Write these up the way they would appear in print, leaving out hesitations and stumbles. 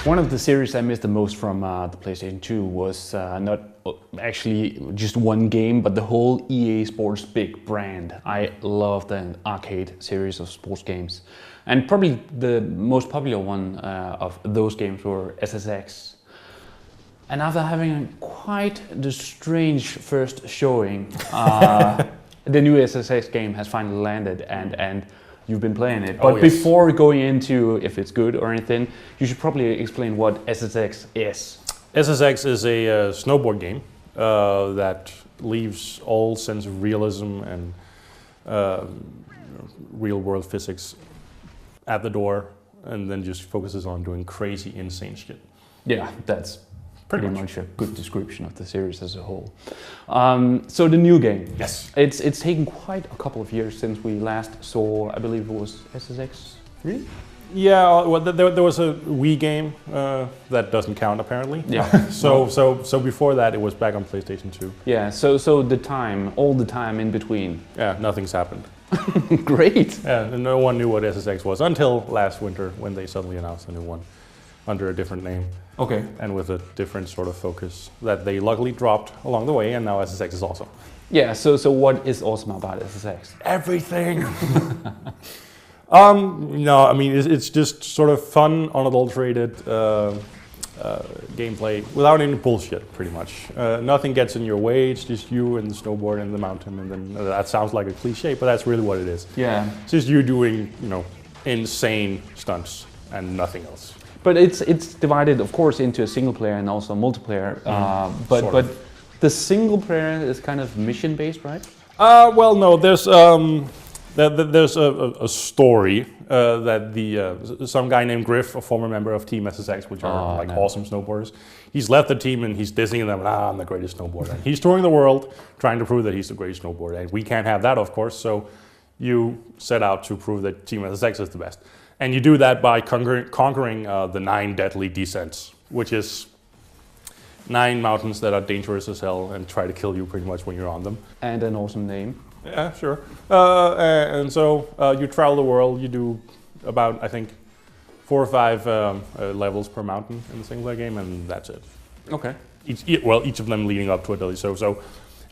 One of the series I missed the most from the PlayStation 2 was not actually just one game, but the whole EA Sports big brand. I love the arcade series of sports games. And probably the most popular one of those games were SSX. And after having quite the strange first showing, the new SSX game has finally landed and you've been playing it. But before going into if it's good or anything, you should probably explain what SSX is. SSX is a snowboard game that leaves all sense of realism and real-world physics at the door, and then just focuses on doing crazy, insane shit. Yeah, that's pretty much a good description of the series as a whole. So the new game, yes, it's taken quite a couple of years since we last saw. I believe it was SSX 3. Yeah, well, there was a Wii game that doesn't count apparently. Yeah. so before that, it was back on PlayStation 2. Yeah. So all the time in between. Yeah, nothing's happened. Great. Yeah, and no one knew what SSX was until last winter when they suddenly announced a new one under a different name. Okay. And with a different sort of focus that they luckily dropped along the way, and now SSX is awesome. Yeah. So what is awesome about SSX? Everything. No, I mean it's just sort of fun, unadulterated gameplay without any bullshit, pretty much. Nothing gets in your way. It's just you and the snowboard and the mountain, and then that sounds like a cliche, but that's really what it is. Yeah. It's just you doing, insane stunts and nothing else. But it's divided, of course, into a single player and also multiplayer. But the single player is kind of mission based, right? Well, no. There's a story that some guy named Griff, a former member of Team SSX, which are awesome snowboarders, he's left the team and he's dissing them. I'm the greatest snowboarder. And he's touring the world trying to prove that he's the greatest snowboarder, and we can't have that, of course. So you set out to prove that Team SSX is the best. And you do that by conquering the 9 deadly descents, which is 9 mountains that are dangerous as hell and try to kill you pretty much when you're on them. And an awesome name. Yeah, sure. And so you travel the world. You do about, I think, 4 or 5 levels per mountain in the single-player game, and that's it. Okay. Each of them leading up to a deadly. So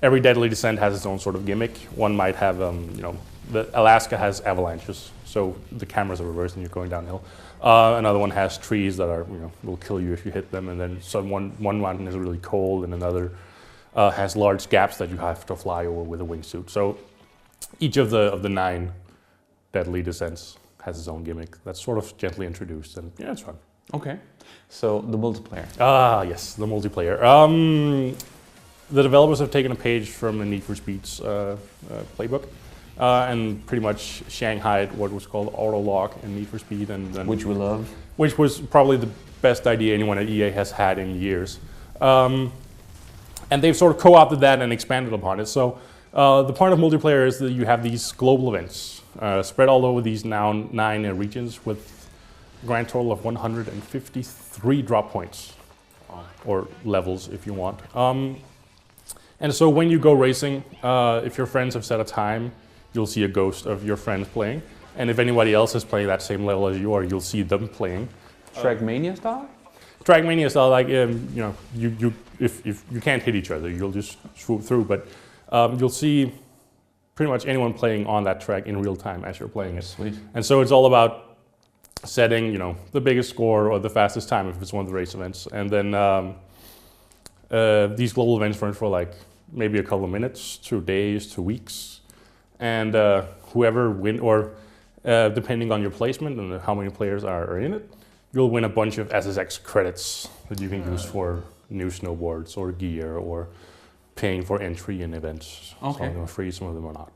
every deadly descent has its own sort of gimmick. One might have, the Alaska has avalanches. So the cameras are reversed and you're going downhill. Another one has trees that are, will kill you if you hit them. And then one mountain is really cold, and another has large gaps that you have to fly over with a wingsuit. So each of the 9 deadly descents has its own gimmick that's sort of gently introduced, and yeah, it's fun. Okay. So the multiplayer. Yes, the multiplayer. The developers have taken a page from the Need for Speed's playbook. And pretty much shanghaied what was called auto-log in Need for Speed. And which we love. Which was probably the best idea anyone at EA has had in years. And they've sort of co-opted that and expanded upon it. So the point of multiplayer is that you have these global events spread all over these now 9 regions with a grand total of 153 drop points, or levels if you want. And so when you go racing, if your friends have set a time, you'll see a ghost of your friends playing, and if anybody else is playing that same level as you are, you'll see them playing. Trackmania style? Trackmania style, like if you can't hit each other, you'll just swoop through. But you'll see pretty much anyone playing on that track in real time as you're playing it. Sweet. And so it's all about setting, the biggest score or the fastest time if it's one of the race events, and then these global events run for like maybe a couple of minutes, 2 days, 2 weeks. And whoever win, or depending on your placement and how many players are in it, you'll win a bunch of SSX credits that you can use for new snowboards or gear, or paying for entry in events. Okay. Some of them are free, some of them are not.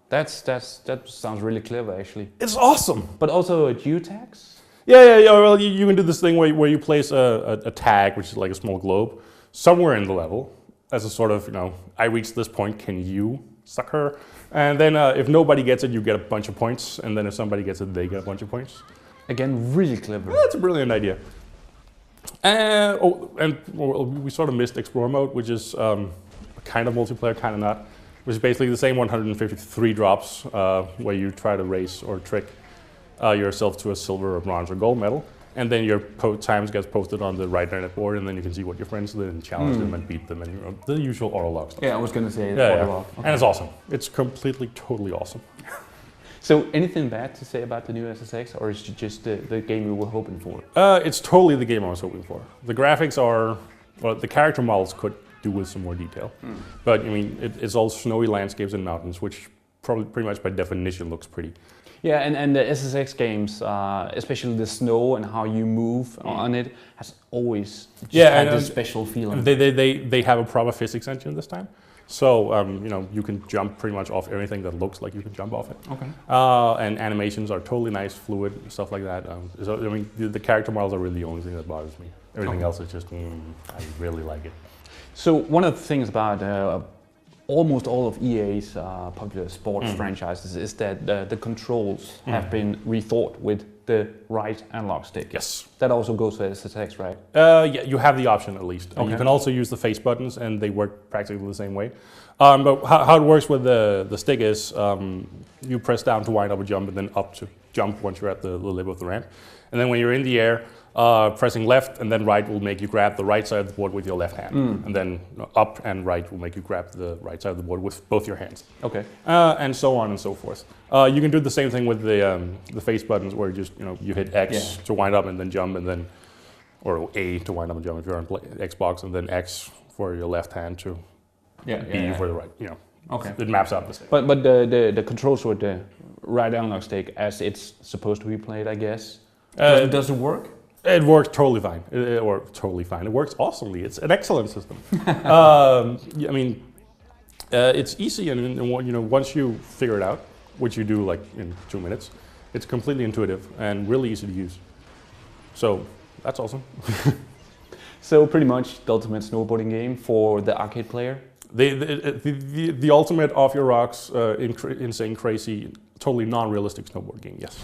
That sounds really clever, actually. It's awesome. But also a geotags? Yeah. Well, you can do this thing where you place a tag, which is like a small globe, somewhere in the level, as a sort of, I reached this point, can you, sucker? And then if nobody gets it, you get a bunch of points. And then if somebody gets it, they get a bunch of points. Again, really clever. That's a brilliant idea. And we sort of missed Explore mode, which is kind of multiplayer, kind of not. Which is basically the same 153 drops where you try to race or trick yourself to a silver or bronze or gold medal. and then your times gets posted on the right internet board, and then you can see what your friends did and challenge them and beat them, and the usual auto log stuff. Yeah, I was gonna say Yeah. log. Okay. And it's awesome. It's completely, totally awesome. So anything bad to say about the new SSX, or is it just the game we were hoping for? It's totally the game I was hoping for. The graphics are, well, the character models could do with some more detail. But I mean, it's all snowy landscapes and mountains, which probably pretty much by definition looks pretty. Yeah, and the SSX games, especially the snow and how you move on it, has always just had this special feeling. They have a proper physics engine this time. So, you can jump pretty much off everything that looks like you can jump off it. Okay. And animations are totally nice, fluid, stuff like that. So, I mean, the character models are really the only thing that bothers me. Everything else is just, I really like it. So, one of the things about almost all of EA's popular sports franchises is that the controls have been rethought with the right analog stick. Yes. That also goes to SSX, right? Yeah, you have the option at least. Okay. You can also use the face buttons, and they work practically the same way. But how it works with the stick is you press down to wind up a jump, and then up to jump once you're at the lip of the ramp. And then when you're in the air, pressing left and then right will make you grab the right side of the board with your left hand. And then up and right will make you grab the right side of the board with both your hands. Okay. And so on and so forth. You can do the same thing with the face buttons, where you just you hit X to wind up and then jump, and then or A to wind up and jump if you're on Xbox, and then X for your left hand to B for the right. Okay. It maps out the same. But the controls with the right analog stick, as it's supposed to be played, I guess, does it work? It works totally fine. It works awesomely. It's an excellent system. I mean, it's easy, and once you figure it out, which you do like in 2 minutes, it's completely intuitive and really easy to use. So that's awesome. So pretty much the ultimate snowboarding game for the arcade player. The ultimate off your rocks, insane, crazy, totally non-realistic snowboard game. Yes.